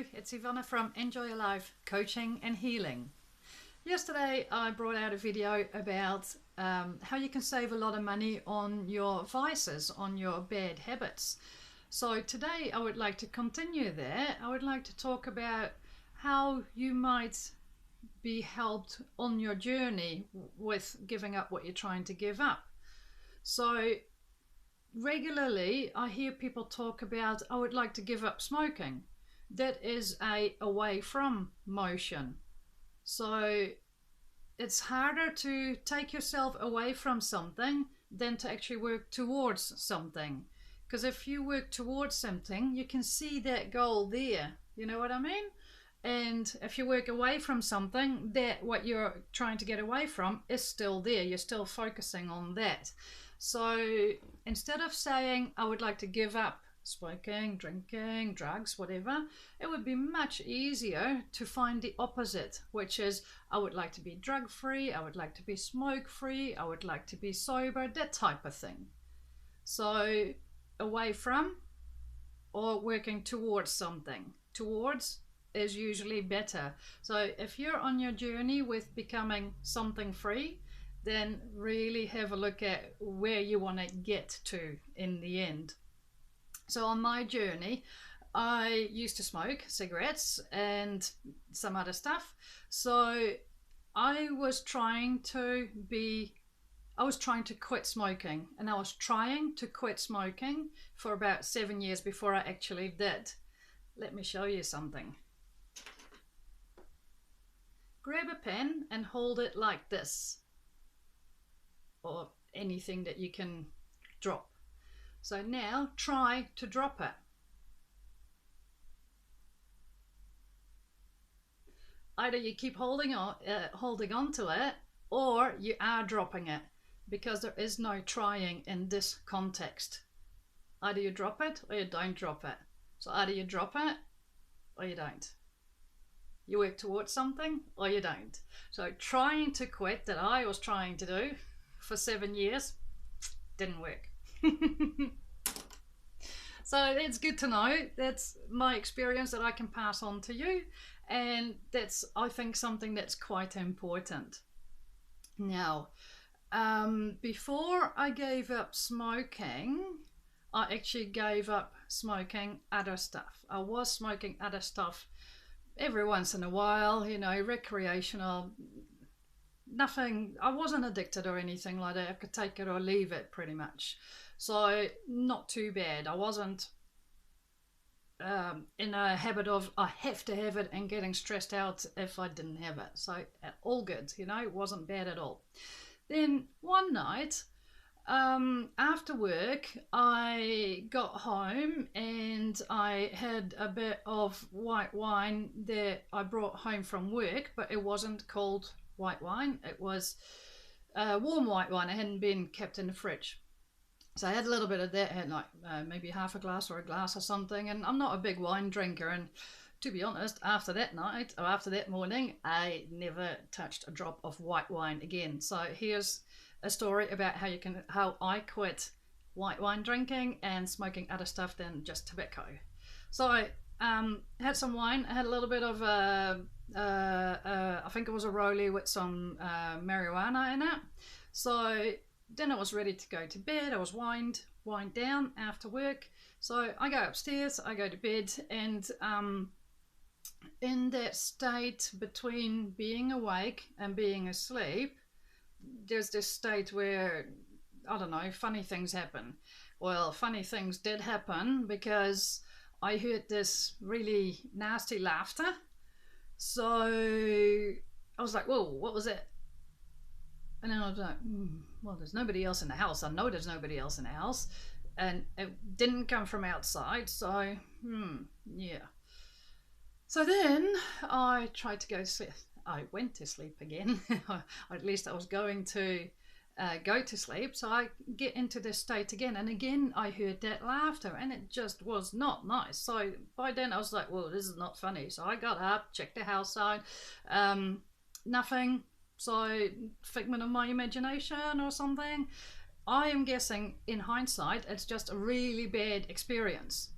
Hello, it's Yvonna from Enjoy Your Life Coaching and Healing. Yesterday I brought out a video about how you can save a lot of money on your vices, on your bad habits. So today I would like to continue there. I would like to talk about how you might be helped on your journey with giving up what you're trying to give up. So regularly I hear people talk about, I would like to give up smoking. That is a away from motion. So it's harder to take yourself away from something than to actually work towards something. Because if you work towards something, you can see that goal there. You know what I mean? And if you work away from something, that what you're trying to get away from is still there. You're still focusing on that. So instead of saying, I would like to give up smoking, drinking, drugs, whatever, it would be much easier to find the opposite, which is, I would like to be drug-free, I would like to be smoke-free, I would like to be sober, that type of thing. So away from or working towards something. Towards is usually better. So if you're on your journey with becoming something free, then really have a look at where you want to get to in the end. So on my journey, I used to smoke cigarettes and some other stuff. So I was trying to quit smoking, and I was trying to quit smoking for about 7 years before I actually did. Let me show you something. Grab a pen and hold it like this, or anything that you can drop. So now try to drop it. Either you keep holding on to it, or you are dropping it, because there is no trying in this context. Either you drop it or you don't drop it. So either you drop it or you don't. You work towards something or you don't. So trying to quit, that I was trying to do for 7 years, didn't work. So it's good to know. That's my experience that I can pass on to you, and that's, I think, something that's quite important. Now, before I gave up smoking, I actually gave up smoking other stuff. I was smoking other stuff every once in a while, you know, recreational, nothing. I wasn't addicted or anything like that. I could take it or leave it pretty much. So not too bad. I wasn't in a habit of I have to have it and getting stressed out if I didn't have it. So all good, you know, it wasn't bad at all. Then one night after work, I got home and I had a bit of white wine that I brought home from work, but it wasn't called white wine. It was warm white wine. It hadn't been kept in the fridge. So I had a little bit of that. I had like maybe half a glass or a glass or something, and I'm not a big wine drinker, and to be honest, after that night or after that morning, I never touched a drop of white wine again. So here's a story about how I quit white wine drinking and smoking other stuff than just tobacco. So I had some wine. I had a little bit of I think it was a rollie with some marijuana in it. So then I was ready to go to bed. I was wind down after work. So I go upstairs, I go to bed, and in that state between being awake and being asleep, there's this state where, I don't know, funny things happen. Well, funny things did happen because I heard this really nasty laughter. So I was like, whoa, what was it? And then I was like, well, there's nobody else in the house. I know there's nobody else in the house. And it didn't come from outside. So, yeah. So then I tried to go to sleep. I went to sleep again. Or at least I was going to go to sleep. So I get into this state again. And again, I heard that laughter. And it just was not nice. So by then I was like, well, this is not funny. So I got up, checked the house out. Nothing. So figment of my imagination or something. I am guessing in hindsight it's just a really bad experience.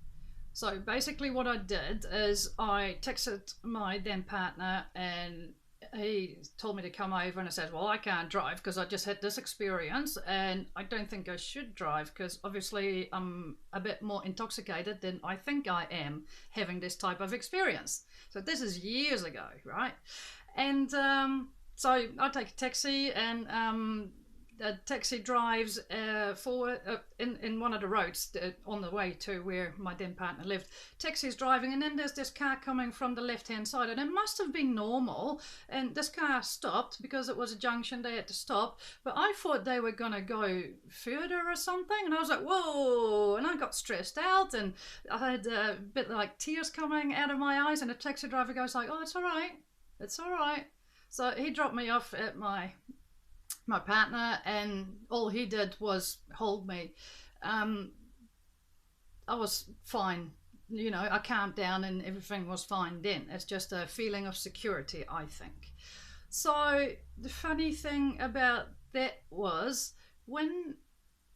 So basically what I did is I texted my then partner, and he told me to come over, and I said, well, I can't drive because I just had this experience and I don't think I should drive because obviously I'm a bit more intoxicated than I think I am having this type of experience. So this is years ago, right? And so I take a taxi, and the taxi drives forward in one of the roads on the way to where my then partner lived. Taxi's driving, and then there's this car coming from the left-hand side, and it must have been normal, and this car stopped because it was a junction, they had to stop, but I thought they were gonna go further or something, and I was like, whoa, and I got stressed out, and I had a bit like tears coming out of my eyes, and the taxi driver goes like, oh, it's all right, it's all right. So he dropped me off at my partner, and all he did was hold me. I was fine, you know, I calmed down and everything was fine then. It's just a feeling of security, I think. So the funny thing about that was when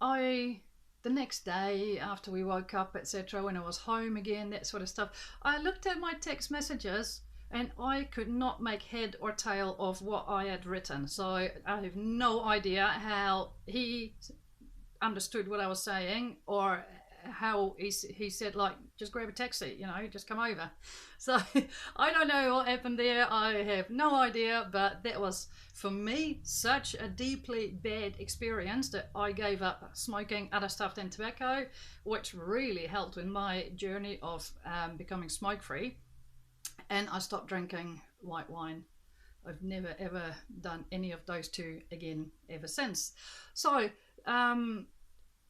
the next day after we woke up, etc., when I was home again, that sort of stuff, I looked at my text messages and I could not make head or tail of what I had written. So I have no idea how he understood what I was saying, or how he said, like, just grab a taxi, you know, just come over. So I don't know what happened there. I have no idea, but that was, for me, such a deeply bad experience that I gave up smoking other stuff than tobacco, which really helped in my journey of becoming smoke-free. And I stopped drinking white wine. I've never ever done any of those two again ever since. So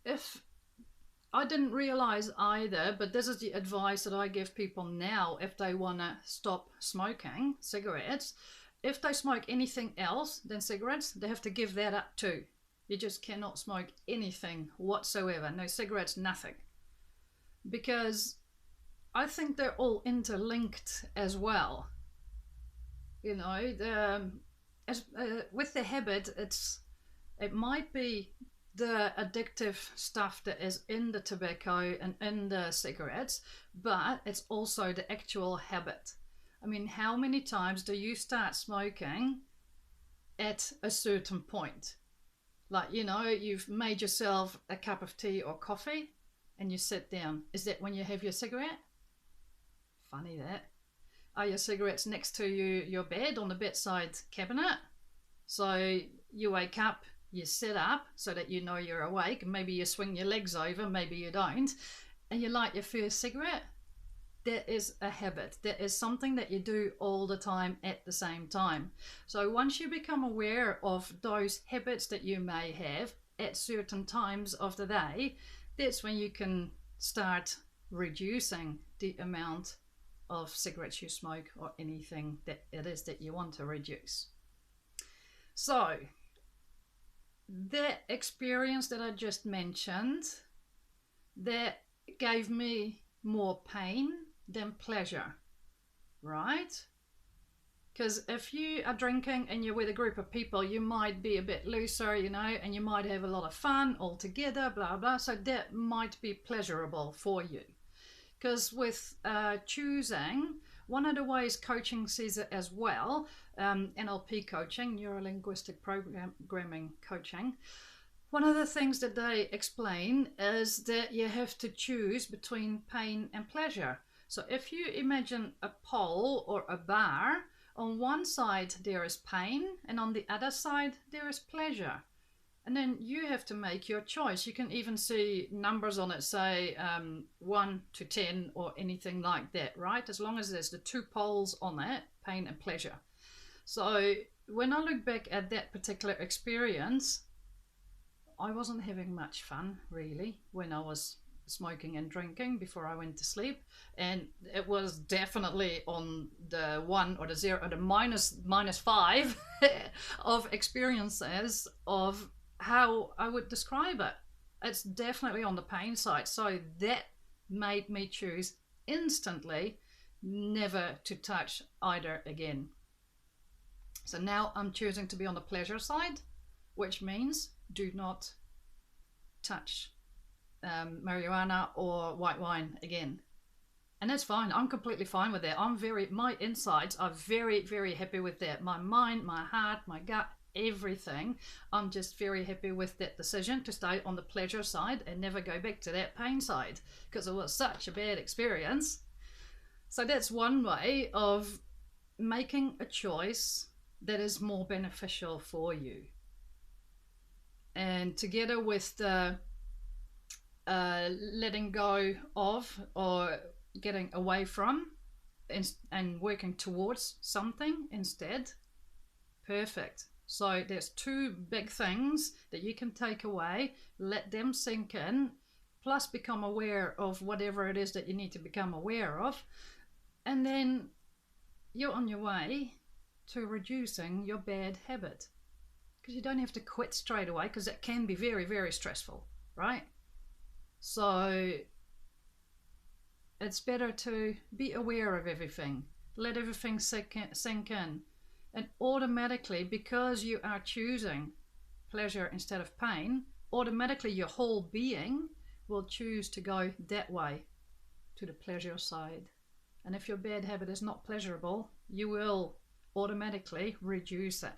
if I didn't realize either, but this is the advice that I give people now if they want to stop smoking cigarettes. If they smoke anything else than cigarettes, they have to give that up too. You just cannot smoke anything whatsoever. No cigarettes, nothing. Because I think they're all interlinked as well. You know, with the habit, it might be the addictive stuff that is in the tobacco and in the cigarettes, but it's also the actual habit. I mean, how many times do you start smoking at a certain point? Like, you know, you've made yourself a cup of tea or coffee and you sit down. Is that when you have your cigarette? Funny that. Are your cigarettes next to your bed on the bedside cabinet? So you wake up, you sit up so that you know you're awake, maybe you swing your legs over, maybe you don't, and you light your first cigarette. That is a habit. That is something that you do all the time at the same time. So once you become aware of those habits that you may have at certain times of the day, that's when you can start reducing the amount of cigarettes you smoke, or anything that it is that you want to reduce. So that experience that I just mentioned, that gave me more pain than pleasure, right? Because if you are drinking and you're with a group of people, you might be a bit looser, you know, and you might have a lot of fun all together, blah blah, so that might be pleasurable for you. Because with choosing, one of the ways coaching sees it as well, NLP coaching, neuro-linguistic programming coaching, one of the things that they explain is that you have to choose between pain and pleasure. So if you imagine a pole or a bar, on one side there is pain and on the other side there is pleasure. And then you have to make your choice. You can even see numbers on it, say 1 to 10 or anything like that, right? As long as there's the two poles on it, pain and pleasure. So when I look back at that particular experience, I wasn't having much fun, really, when I was smoking and drinking before I went to sleep. And it was definitely on the 1 or the 0 or the minus 5 of experiences of how I would describe it. It's definitely on the pain side. So that made me choose instantly never to touch either again. So now I'm choosing to be on the pleasure side, which means do not touch marijuana or white wine again. And that's fine. I'm completely fine with that. My insides are very, very happy with that. My mind, my heart, my gut, everything. I'm just very happy with that decision to stay on the pleasure side and never go back to that pain side, because it was such a bad experience. So that's one way of making a choice that is more beneficial for you. And together with the letting go of, or getting away from, and working towards something instead. Perfect. So there's two big things that you can take away, let them sink in, plus become aware of whatever it is that you need to become aware of, and then you're on your way to reducing your bad habit. Because you don't have to quit straight away, because that can be very, very stressful, right? So it's better to be aware of everything, let everything sink in, and automatically, because you are choosing pleasure instead of pain, automatically your whole being will choose to go that way, to the pleasure side. And if your bad habit is not pleasurable, you will automatically reduce it.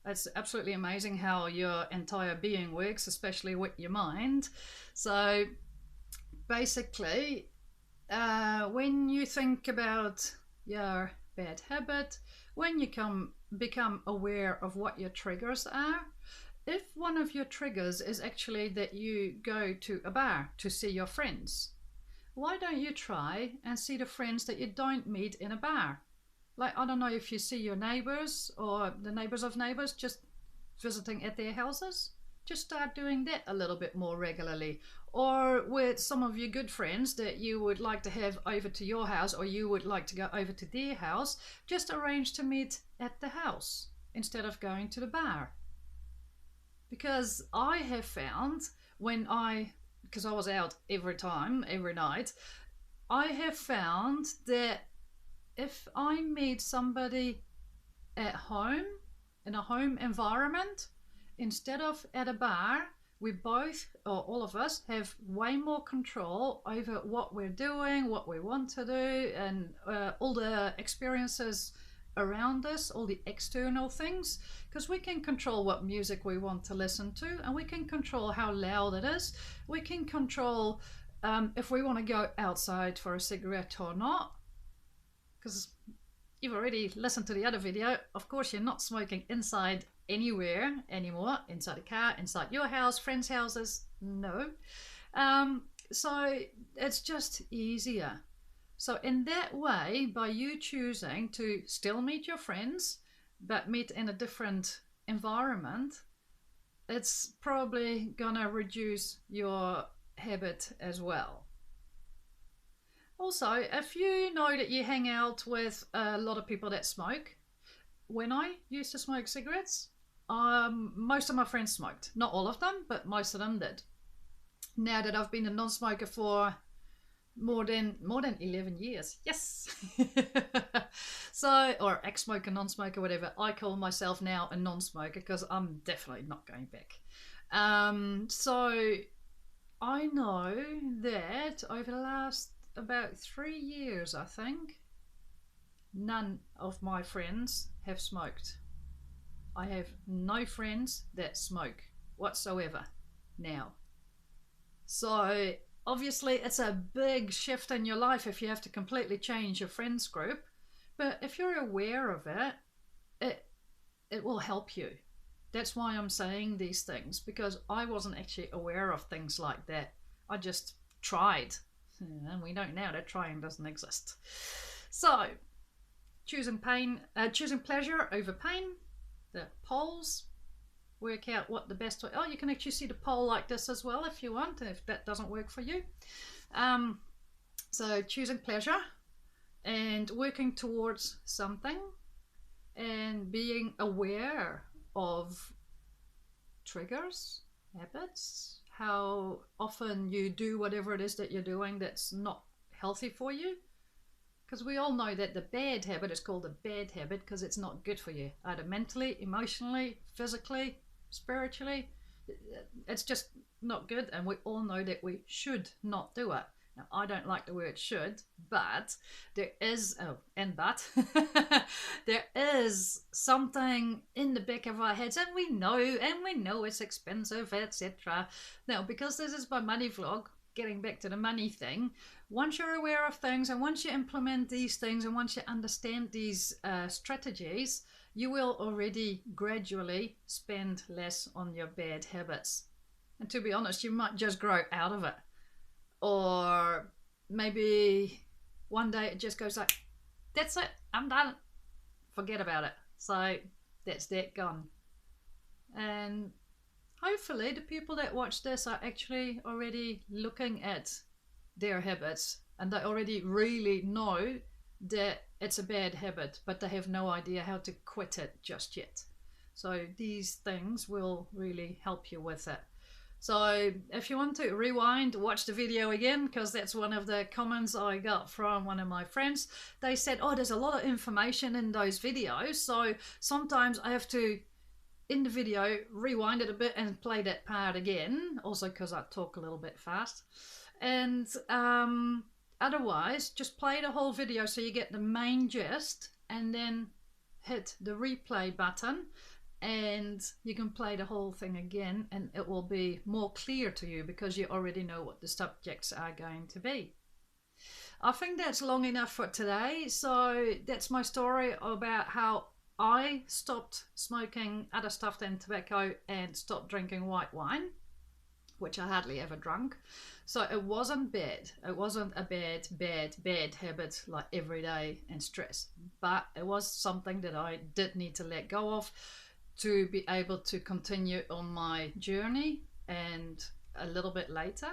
It's absolutely amazing how your entire being works, especially with your mind. So basically, when you think about your bad habit, when you become aware of what your triggers are, if one of your triggers is actually that you go to a bar to see your friends, why don't you try and see the friends that you don't meet in a bar? Like, I don't know if you see your neighbors or the neighbors of neighbors, just visiting at their houses. Just start doing that a little bit more regularly. Or with some of your good friends that you would like to have over to your house, or you would like to go over to their house, just arrange to meet at the house instead of going to the bar. Because I have found because I was out every night, I have found that if I meet somebody at home, in a home environment, instead of at a bar, we both, or all of us, have way more control over what we're doing, what we want to do, and all the experiences around us, all the external things, because we can control what music we want to listen to, and we can control how loud it is. We can control if we want to go outside for a cigarette or not, because you've already listened to the other video. Of course, you're not smoking inside anywhere anymore, inside a car, inside your house, friends' houses, no. So it's just easier. So in that way, by you choosing to still meet your friends, but meet in a different environment, it's probably gonna reduce your habit as well. Also, if you know that you hang out with a lot of people that smoke, when I used to smoke cigarettes, most of my friends smoked. Not all of them, but most of them did. Now that I've been a non-smoker for more than 11 years, yes. So, or ex-smoker, non-smoker, whatever, I call myself now a non-smoker because I'm definitely not going back. So I know that over the last about 3 years, I think, none of my friends have smoked. I have no friends that smoke whatsoever now. So obviously it's a big shift in your life if you have to completely change your friends group, but if you're aware of it, it will help you. That's why I'm saying these things, because I wasn't actually aware of things like that. I just tried, and we know now that trying doesn't exist. So choosing pleasure over pain, the poles, work out what the best way. Oh, you can actually see the pole like this as well if you want, if that doesn't work for you. So choosing pleasure and working towards something, and being aware of triggers, habits, how often you do whatever it is that you're doing that's not healthy for you. Because we all know that the bad habit is called a bad habit because it's not good for you, either mentally, emotionally, physically, spiritually. It's just not good, and we all know that we should not do it. Now, I don't like the word should, but there is, there is something in the back of our heads, and we know it's expensive, etc. Now, because this is my money vlog, getting back to the money thing, once you're aware of things and once you implement these things and once you understand these strategies, you will already gradually spend less on your bad habits. And to be honest, you might just grow out of it. Or maybe one day it just goes like, that's it, I'm done. Forget about it. So that's that gone. And hopefully the people that watch this are actually already looking at their habits and they already really know that it's a bad habit, but they have no idea how to quit it just yet. So these things will really help you with it. So if you want to rewind, watch the video again, because that's one of the comments I got from one of my friends. They said, oh, there's a lot of information in those videos, so sometimes I have to, in the video, rewind it a bit and play that part again, also because I talk a little bit fast. And otherwise, just play the whole video so you get the main gist, and then hit the replay button and you can play the whole thing again, and it will be more clear to you because you already know what the subjects are going to be. I think that's long enough for today. So that's my story about how I stopped smoking other stuff than tobacco and stopped drinking white wine, which I hardly ever drank. So it wasn't bad. It wasn't a bad habit like every day and stress, but it was something that I did need to let go of to be able to continue on my journey. And a little bit later,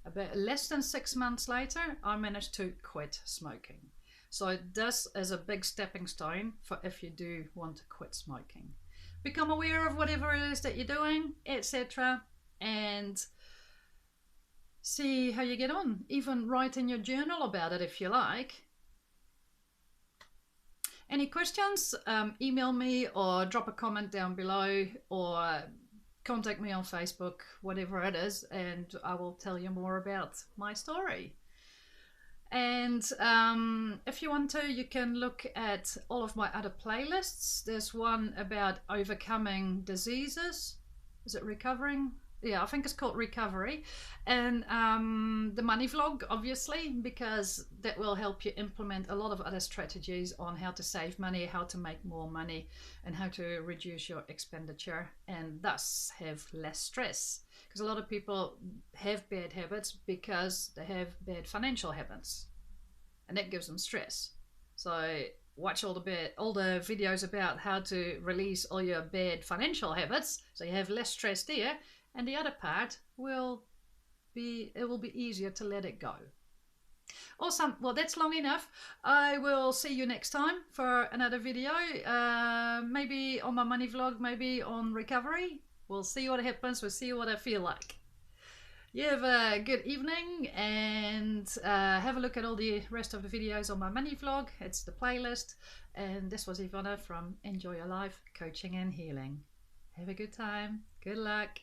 about less than 6 months later, I managed to quit smoking. So this is a big stepping stone for if you do want to quit smoking. Become aware of whatever it is that you're doing, etc. and see how you get on. Even write in your journal about it if you like. Any questions? Email me or drop a comment down below, or contact me on Facebook, whatever it is, and I will tell you more about my story. And if you want to, you can look at all of my other playlists. There's one about overcoming diseases. Is it recovering? Yeah, I think it's called Recovery. And the money vlog, obviously, because that will help you implement a lot of other strategies on how to save money, how to make more money, and how to reduce your expenditure and thus have less stress. Because a lot of people have bad habits because they have bad financial habits, and that gives them stress. So watch all the videos about how to release all your bad financial habits, so you have less stress there. And the other part will be easier to let it go. Awesome. Well, that's long enough. I will see you next time for another video. Maybe on my money vlog, maybe on recovery. We'll see what happens. We'll see what I feel like. You have a good evening, and have a look at all the rest of the videos on my money vlog. It's the playlist. And this was Yvonna from Enjoy Your Life Coaching and Healing. Have a good time. Good luck.